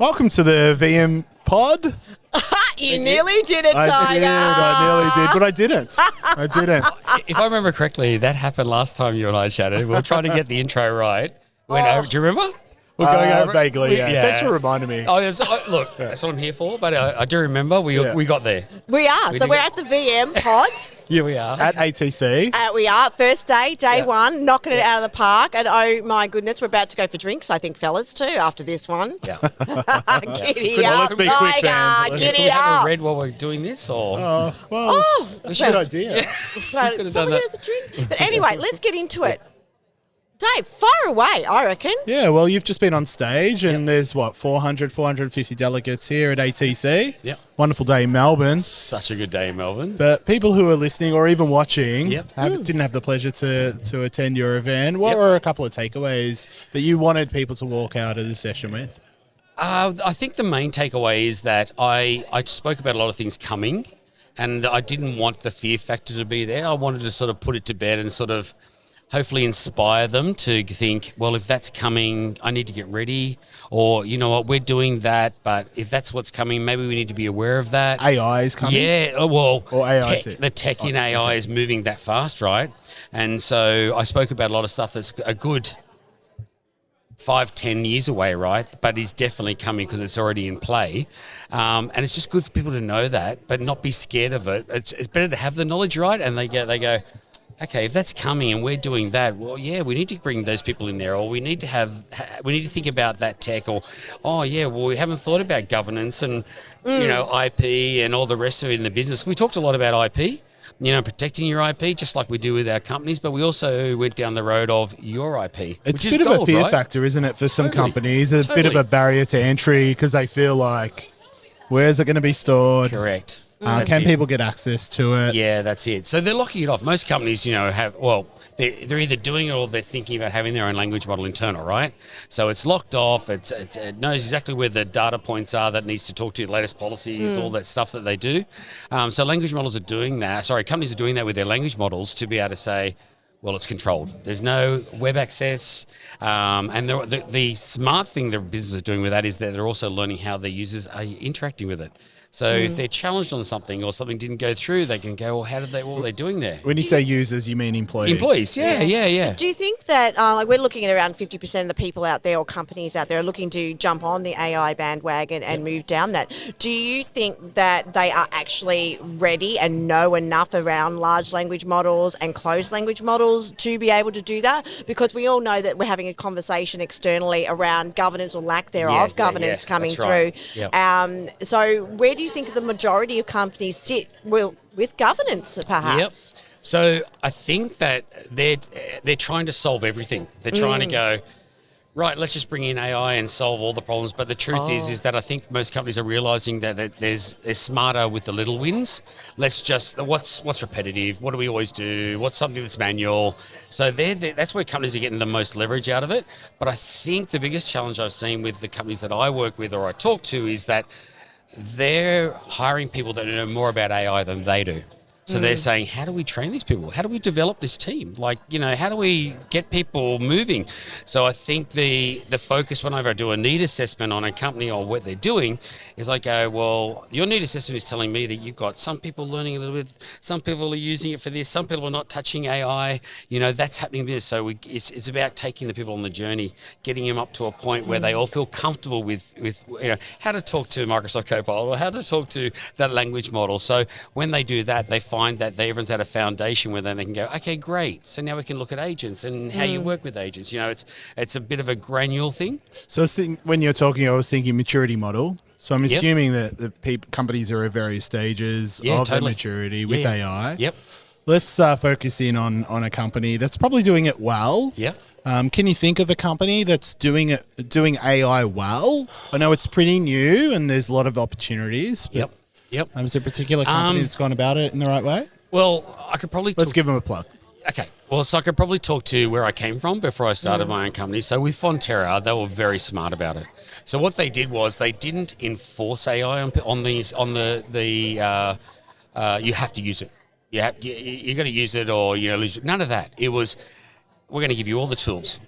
Welcome to the VMJPod. You nearly did it, Tiger. I nearly did, but I didn't. I didn't. If I remember correctly, that happened last time you and I chatted. We were trying to get the intro right. Do you remember? We're going over it. Vaguely, yeah. Thanks for reminding me. Oh, look, that's what I'm here for. But I do remember we got there. We are. So we're at the VMJPod. Yeah, we are. At ATC. We are. First day, day one, knocking it out of the park. And oh my goodness, we're about to go for drinks, I think, fellas, too, after this one. Yeah. Giddy Well, up, let's be quick, man. Tiger. Can Giddy we have up. a red while we're doing this? Or Good idea. could've Someone done get us a drink. But anyway, let's get into it. Dave, fire away, I reckon. Yeah, well, you've just been on stage and there's, 450 delegates here at ATC. Yep. Wonderful day in Melbourne. Such a good day in Melbourne. But people who are listening or even watching Yep. didn't have the pleasure to attend your event. What were a couple of takeaways that you wanted people to walk out of the session with? I think the main takeaway is that I spoke about a lot of things coming, and I didn't want the fear factor to be there. I wanted to sort of put it to bed and sort of hopefully inspire them to think, well, if that's coming, I need to get ready. Or, you know what, we're doing that, but if that's what's coming, maybe we need to be aware of that. AI is coming? Yeah, well, Or AI the tech in AI is moving that fast, right? And so I spoke about a lot of stuff that's a good 5-10 years away, right? But is definitely coming because it's already in play. And it's just good for people to know that, but not be scared of it. It's better to have the knowledge, right? And they go, okay, if that's coming and we're doing that, well, yeah, we need to bring those people in there, or we need to think about that tech, or, we haven't thought about governance and, IP and all the rest of it in the business. We talked a lot about IP, protecting your IP, just like we do with our companies, but we also went down the road of your IP. It's a bit of a fear factor, isn't it, for some companies? It's a bit of a barrier to entry because they feel like, where's it going to be stored? Correct. Can people get access to it? Yeah, that's it. So they're locking it off. Most companies, they're either doing it or they're thinking about having their own language model internal, right? So it's locked off. It knows exactly where the data points are that needs to talk to the latest policies, all that stuff that they do. So language models are doing that. Companies are doing that with their language models to be able to say, well, it's controlled. There's no web access. And the smart thing the businesses are doing with that is that they're also learning how their users are interacting with it. So if they're challenged on something or something didn't go through, they can go, well, what are they doing there? When you say users, you mean employees? Employees, yeah. Do you think that we're looking at around 50% of the people out there or companies out there are looking to jump on the AI bandwagon and move down that? Do you think that they are actually ready and know enough around large language models and closed language models to be able to do that? Because we all know that we're having a conversation externally around governance or lack thereof coming that's through. Right. Yep. So where do you think the majority of companies sit with governance, perhaps? Yep. So I think that they're trying to solve everything. They're trying to go, right, let's just bring in AI and solve all the problems. But the truth is that I think most companies are realizing that they're smarter with the little wins. Let's just, what's repetitive? What do we always do? What's something that's manual? So that's where companies are getting the most leverage out of it. But I think the biggest challenge I've seen with the companies that I work with or I talk to is that they're hiring people that know more about AI than they do. So they're saying, how do we train these people? How do we develop this team? How do we get people moving? So I think the focus whenever I do a need assessment on a company or what they're doing is I go, well, your need assessment is telling me that you've got some people learning a little bit, some people are using it for this, some people are not touching AI. That's happening there. So it's about taking the people on the journey, getting them up to a point where they all feel comfortable with how to talk to Microsoft Copilot or how to talk to that language model. So when they do that, they find that everyone's at a foundation where then they can go, okay, great. So now we can look at agents and how you work with agents. It's a bit of a granular thing. So when you're talking, I was thinking maturity model. So I'm assuming that the companies are at various stages of their maturity with AI. Yep. Let's focus in on a company that's probably doing it well. Yep. Can you think of a company that's doing AI well? I know it's pretty new and there's a lot of opportunities. Yep. Is there a particular company that's gone about it in the right way? Well, I could probably Let's give them a plug. Okay. Well, so I could probably talk to where I came from before I started my own company. So with Fonterra, they were very smart about it. So what they did was they didn't enforce AI on the you have to use it. You're going to use it or lose it. None of that. It was, we're going to give you all the tools.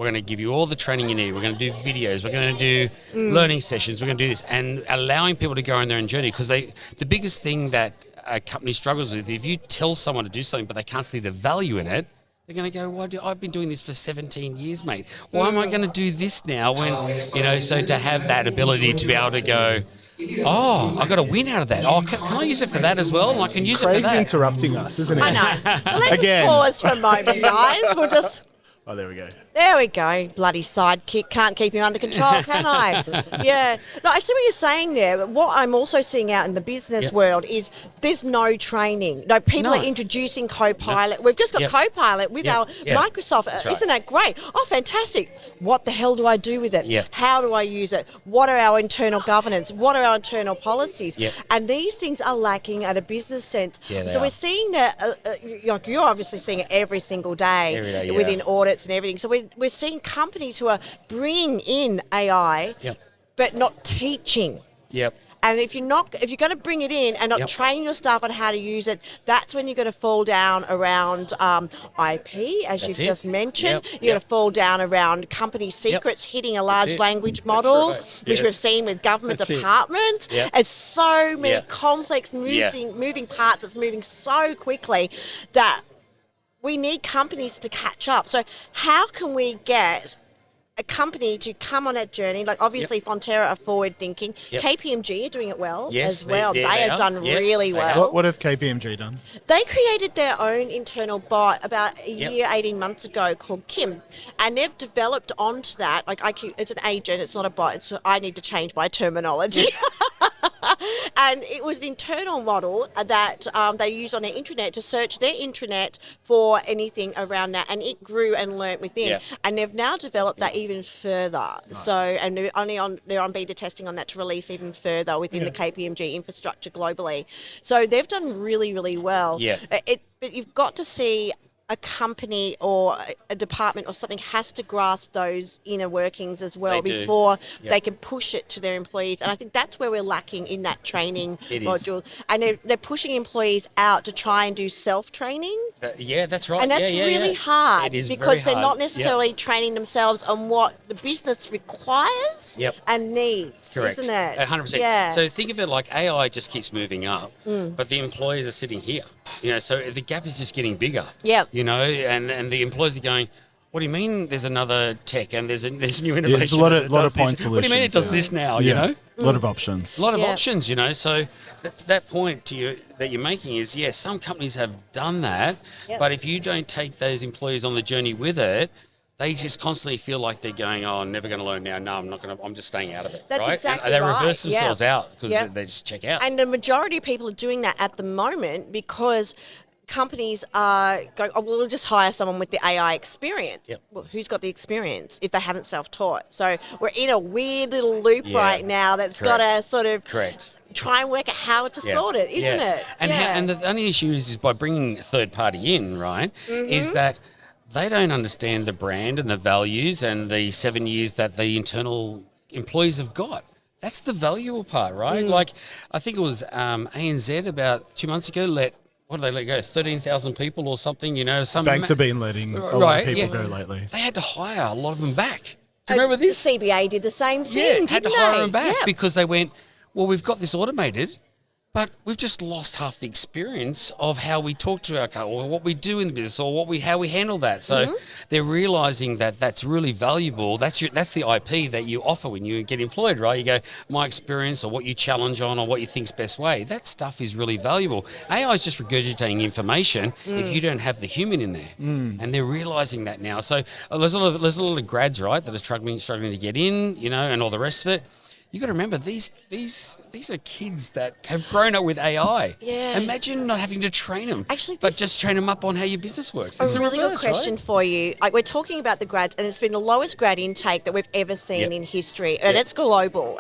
We're going to give you all the training you need. We're going to do videos. We're going to do learning sessions. We're going to do this, and allowing people to go on their own journey. Because the biggest thing that a company struggles with, if you tell someone to do something but they can't see the value in it, they're going to go, I've been doing this for 17 years, mate. Why am I going to do this now when, so to have that ability to be able to go, I got a win out of that. Can I use it for that as well? I can use it for that. Craig's interrupting us, isn't it? I know. Well, let's just pause for a moment, guys. We'll just... Oh, there we go. There we go. Bloody sidekick. Can't keep him under control, can I? Yeah. No, I see what you're saying there. But what I'm also seeing out in the business world is there's no training. No, people are introducing Copilot. No. We've just got Copilot with our Microsoft. Right. Isn't that great? Oh, fantastic. What the hell do I do with it? Yeah. How do I use it? What are our internal governance? What are our internal policies? Yeah. And these things are lacking at a business sense. Yeah, so we're seeing that, you're obviously seeing it every single day, within audits and everything. So we're seeing companies who are bringing in AI, but not teaching. Yep. And if you're going to bring it in and not train your staff on how to use it, that's when you're going to fall down around IP, as you've just mentioned. You're going to fall down around company secrets hitting a large language model, which we've seen with government departments. It's so many complex moving parts. It's moving so quickly that we need companies to catch up. So how can we get a company to come on that journey? Like obviously Fonterra are forward thinking. KPMG are doing it well as well. They have done really well. What have KPMG done? They created their own internal bot about a year, 18 months ago called Kim. And they've developed onto that. Like it's an agent, it's not a bot. I need to change my terminology. And it was an internal model that they used on their intranet to search their intranet for anything around that, and it grew and learnt within. And they've now developed that even further. Nice. So, and they're on beta testing on that to release even further within the KPMG infrastructure globally. So they've done really, really well. But you've got to see a company or a department or something has to grasp those inner workings as well before they can push it to their employees. And I think that's where we're lacking in that training module. And they're pushing employees out to try and do self-training. That's right. And that's really hard because they're not necessarily Yep. training themselves on what the business requires and needs, Correct. isn't it? 100%. Yeah. So think of it like AI just keeps moving up, but the employees are sitting here. You know, so the gap is just getting bigger. Yeah. You know, and the employees are going, what do you mean there's another tech and there's new innovation? There's a lot of point solutions. What do you mean it does this now, you know? A lot of options. A lot of options, you know. So that point that you're making is, yes, some companies have done that, but if you don't take those employees on the journey with it, they just constantly feel like they're going, I'm never going to learn now. No, I'm not going to, I'm just staying out of it. That's right? exactly and they right. reverse themselves out because they just check out. And the majority of people are doing that at the moment because companies are going, we'll just hire someone with the AI experience. Well, who's got the experience if they haven't self-taught? So we're in a weird little loop right now that's got to sort of try and work out how to sort it, isn't it? And the only issue is by bringing a third party in, right, is that they don't understand the brand and the values and the 7 years that the internal employees have got. That's the valuable part, right? Like, I think it was ANZ about 2 months ago what did they let go? 13,000 people or something, you know. Some banks have been letting a lot of people go lately. They had to hire a lot of them back. Do you remember this? The CBA did the same thing, had to hire them back because they went, well, we've got this automated, but we've just lost half the experience of how we talk to our customer or what we do in the business or how we handle that. So they're realizing that that's really valuable. That's the IP that you offer when you get employed, right? You go, my experience or what you challenge on or what you think's best way. That stuff is really valuable. AI is just regurgitating information if you don't have the human in there. And they're realizing that now. So there's a lot of grads, right, that are struggling to get in, you know, and all the rest of it. You got to remember these are kids that have grown up with AI. Yeah. Imagine not having to train them, but just train them up on how your business works. It's a really good question for you. Like, we're talking about the grads, and it's been the lowest grad intake that we've ever seen in history, and it's global.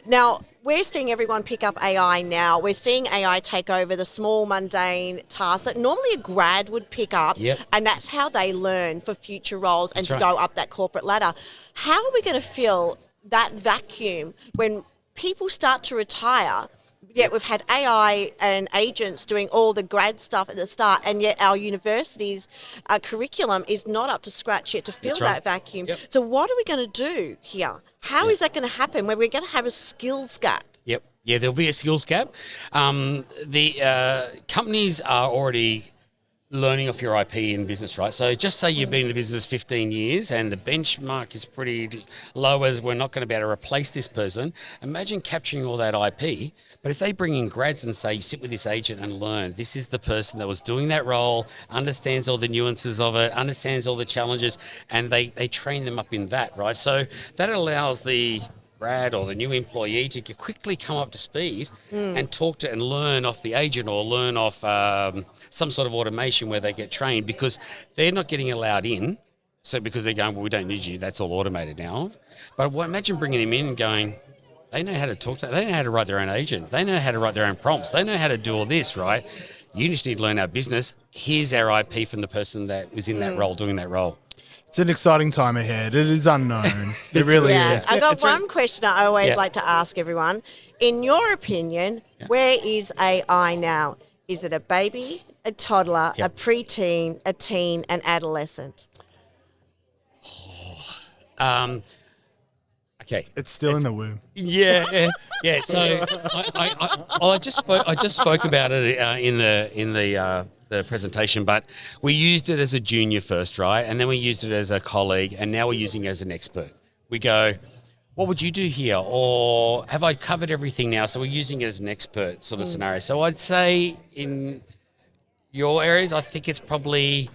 Now, we're seeing everyone pick up AI now. We're seeing AI take over the small, mundane tasks that normally a grad would pick up, and that's how they learn for future roles and to go up that corporate ladder. How are we going to fill that vacuum when people start to retire? Yet we've had AI and agents doing all the grad stuff at the start, and yet our university's curriculum is not up to scratch yet to fill that vacuum. Yep. So what are we going to do here? How is that going to happen where we're going to have a skills gap? Yep. Yeah, there'll be a skills gap. The companies are already learning off your IP in business, right? So just say you've been in the business 15 years and the benchmark is pretty low as we're not going to be able to replace this person. Imagine capturing all that IP. But if they bring in grads and say, you sit with this agent and learn, this is the person that was doing that role, understands all the nuances of it, understands all the challenges, and they train them up in that, right? So that allows the grad or the new employee to quickly come up to speed and talk to and learn off the agent or learn off some sort of automation where they get trained, because they're not getting allowed in. So because they're going, well, we don't need you, that's all automated now. But imagine bringing them in and going, they know how to talk to, they know how to write their own agent, they know how to write their own prompts, they know how to do all this, right? You just need to learn our business. Here's our IP from the person that was in that role, doing that role. It's an exciting time ahead. It is unknown. It really is. I got one question I always like to ask everyone. In your opinion, where is AI now? Is it a baby, a toddler, a preteen, a teen, an adolescent? Okay, it's still in the womb. Yeah. So I just spoke about it in the presentation, but we used it as a junior first, right? And then we used it as a colleague, and now we're using it as an expert. We go, what would you do here? Or have I covered everything now? So we're using it as an expert sort of scenario. So I'd say in your areas, I think it's probably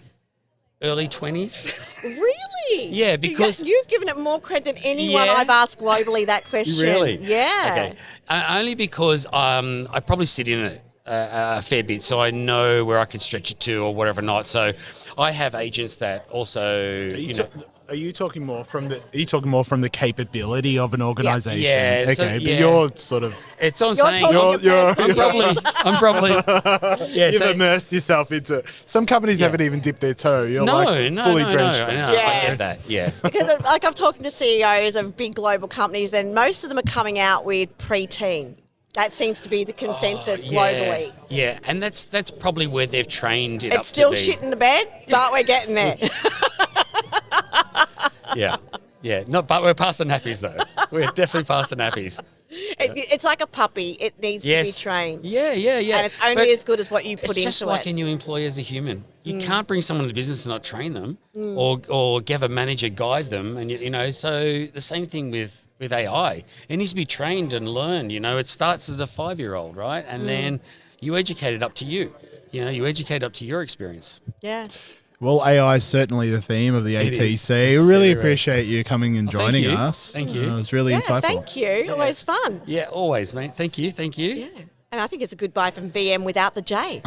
early 20s. Really? Yeah, because you've given it more credit than anyone I've asked globally that question. Really? Yeah. Okay. Only because I probably sit in it a fair bit, so I know where I can stretch it to or whatever not. So I have agents that also, Are you talking more from the capability of an organisation? Yeah. Okay, So, but you're sort of. It's what I'm saying. I'm probably. Yeah. You've immersed yourself into it. Some companies haven't even dipped their toe. You're fully drenched. No. I get that. Yeah. Because I'm talking to CEOs of big global companies, and most of them are coming out with preteen. That seems to be the consensus globally. Yeah, and that's probably where they've trained it it's up still to be. shit in the bed, but we're getting there. Yeah. But we're past the nappies, though. We're definitely past the nappies. It's like a puppy. It needs to be trained. Yeah. And it's only as good as what you put into it. It's just like a new employee as a human. You can't bring someone to the business and not train them or have a manager guide them. And, so the same thing with AI. It needs to be trained and learned. It starts as a 5-year-old, right? And then you educate it up to you. You educate up to your experience. Yeah. Well, AI is certainly the theme of the ATC. We really appreciate you coming and joining us. Thank you. It was really insightful. Thank you. Always fun. Yeah, always, mate. Thank you. Yeah. And I think it's a goodbye from VM without the J.